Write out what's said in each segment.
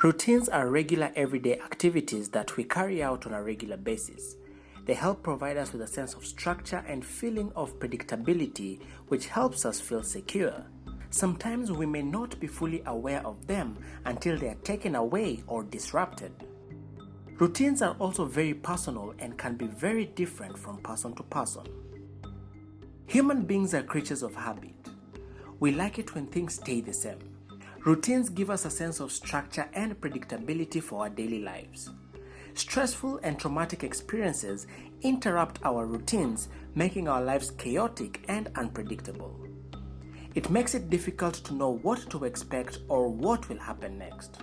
Routines are regular everyday activities that we carry out on a regular basis. They help provide us with a sense of structure and feeling of predictability, which helps us feel secure. Sometimes we may not be fully aware of them until they are taken away or disrupted. Routines are also very personal and can be very different from person to person. Human beings are creatures of habit. We like it when things stay the same. Routines give us a sense of structure and predictability for our daily lives. Stressful and traumatic experiences interrupt our routines, making our lives chaotic and unpredictable. It makes it difficult to know what to expect or what will happen next.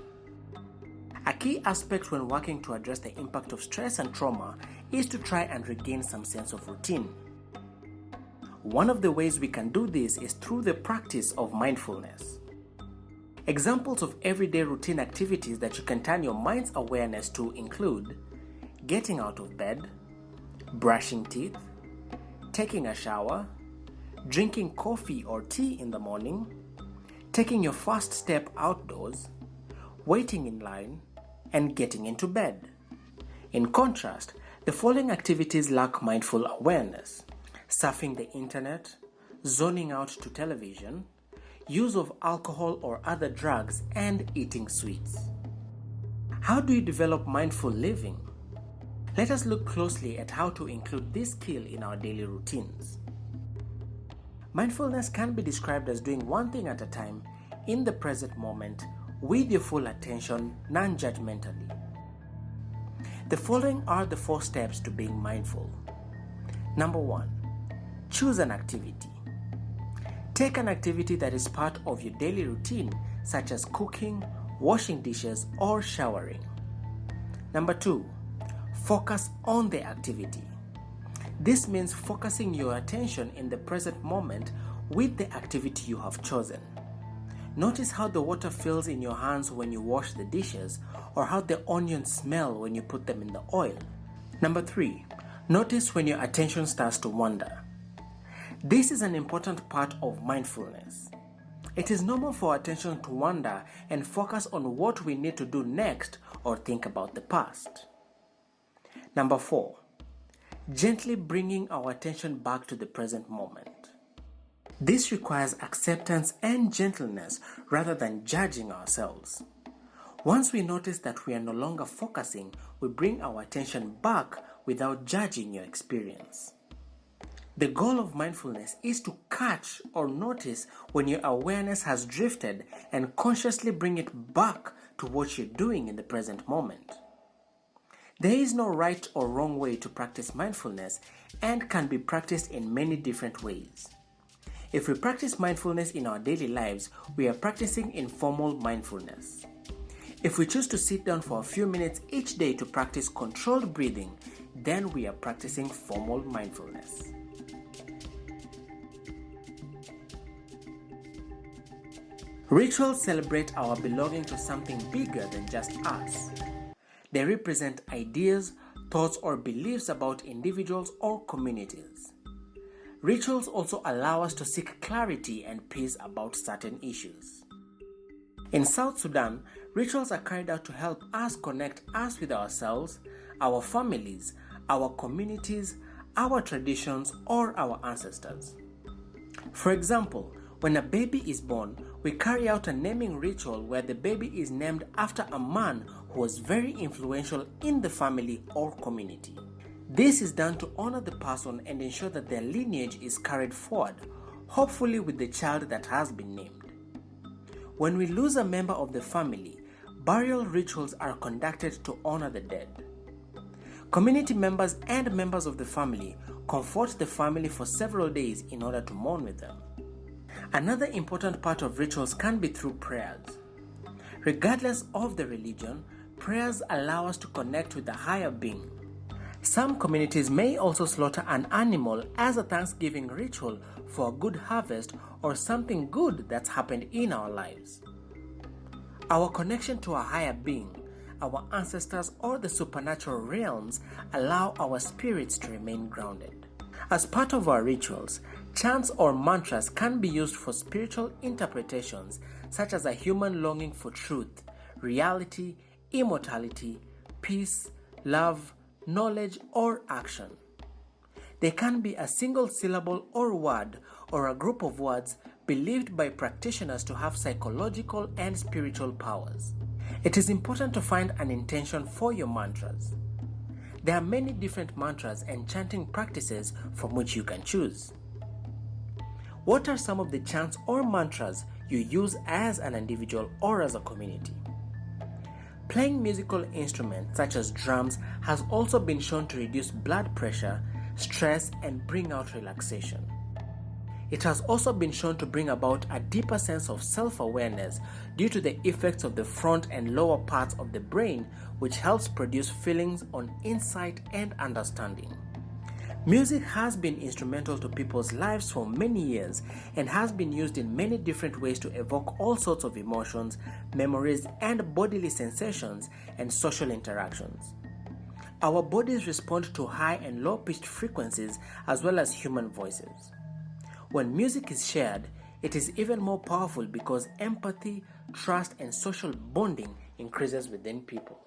A key aspect when working to address the impact of stress and trauma is to try and regain some sense of routine. One of the ways we can do this is through the practice of mindfulness. Examples of everyday routine activities that you can turn your mind's awareness to include getting out of bed, brushing teeth, taking a shower, drinking coffee or tea in the morning, taking your first step outdoors, waiting in line, and getting into bed. In contrast, the following activities lack mindful awareness: surfing the internet, zoning out to television, use of alcohol or other drugs, and eating sweets. How do you develop mindful living? Let us look closely at how to include this skill in our daily routines. Mindfulness can be described as doing one thing at a time in the present moment with your full attention, non-judgmentally. The following are the 4 steps to being mindful. Number 1. Choose an activity. Take an activity that is part of your daily routine, such as cooking, washing dishes, or showering. Number 2. Focus on the activity. This means focusing your attention in the present moment with the activity you have chosen. Notice how the water feels in your hands when you wash the dishes, or how the onions smell when you put them in the oil. Number 3. Notice when your attention starts to wander. This is an important part of mindfulness. It is normal for attention to wander and focus on what we need to do next or think about the past. Number 4. Gently bringing our attention back to the present moment. This requires acceptance and gentleness rather than judging ourselves. Once we notice that we are no longer focusing, we bring our attention back without judging your experience. The goal of mindfulness is to catch or notice when your awareness has drifted and consciously bring it back to what you're doing in the present moment. There is no right or wrong way to practice mindfulness and can be practiced in many different ways. If we practice mindfulness in our daily lives, we are practicing informal mindfulness. If we choose to sit down for a few minutes each day to practice controlled breathing, then we are practicing formal mindfulness. Rituals celebrate our belonging to something bigger than just us. They represent ideas, thoughts, or beliefs about individuals or communities. Rituals also allow us to seek clarity and peace about certain issues. In South Sudan, rituals are carried out to help us connect us with ourselves, our families, our communities, our traditions, or our ancestors. For example, when a baby is born, we carry out a naming ritual where the baby is named after a man who was very influential in the family or community. This is done to honor the person and ensure that their lineage is carried forward, hopefully with the child that has been named. When we lose a member of the family, burial rituals are conducted to honor the dead. Community members and members of the family comfort the family for several days in order to mourn with them. Another important part of rituals can be through prayers. Regardless of the religion, prayers allow us to connect with the higher being. Some communities may also slaughter an animal as a thanksgiving ritual for a good harvest or something good that's happened in our lives. Our connection to a higher being, our ancestors, or the supernatural realms allow our spirits to remain grounded. As part of our rituals, chants or mantras can be used for spiritual interpretations, such as a human longing for truth, reality, immortality, peace, love, knowledge, or action. They can be a single syllable or word or a group of words believed by practitioners to have psychological and spiritual powers. It is important to find an intention for your mantras. There are many different mantras and chanting practices from which you can choose. What are some of the chants or mantras you use as an individual or as a community? Playing musical instruments such as drums has also been shown to reduce blood pressure, stress, and bring out relaxation. It has also been shown to bring about a deeper sense of self-awareness due to the effects of the front and lower parts of the brain, which helps produce feelings on insight and understanding. Music has been instrumental to people's lives for many years and has been used in many different ways to evoke all sorts of emotions, memories, and bodily sensations and social interactions. Our bodies respond to high and low pitched frequencies as well as human voices. When music is shared, it is even more powerful because empathy, trust, and social bonding increases within people.